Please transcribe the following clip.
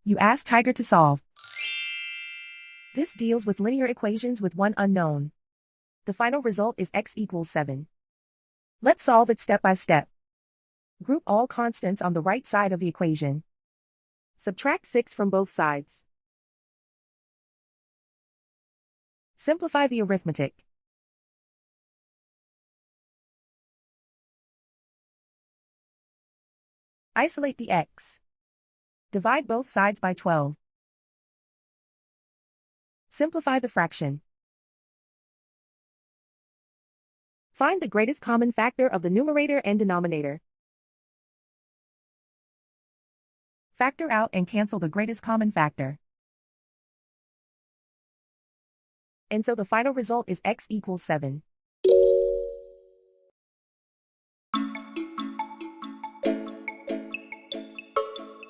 You ask Tiger to solve. This deals with linear equations with one unknown. The final result is x equals 7. Let's solve it step by step. Group all constants on the right side of the equation. Subtract 6 from both sides. Simplify the arithmetic. Isolate the x. Divide both sides by 12. Simplify the fraction. Find the greatest common factor of the numerator and denominator. Factor out and cancel the greatest common factor. And so the final result is x equals 7.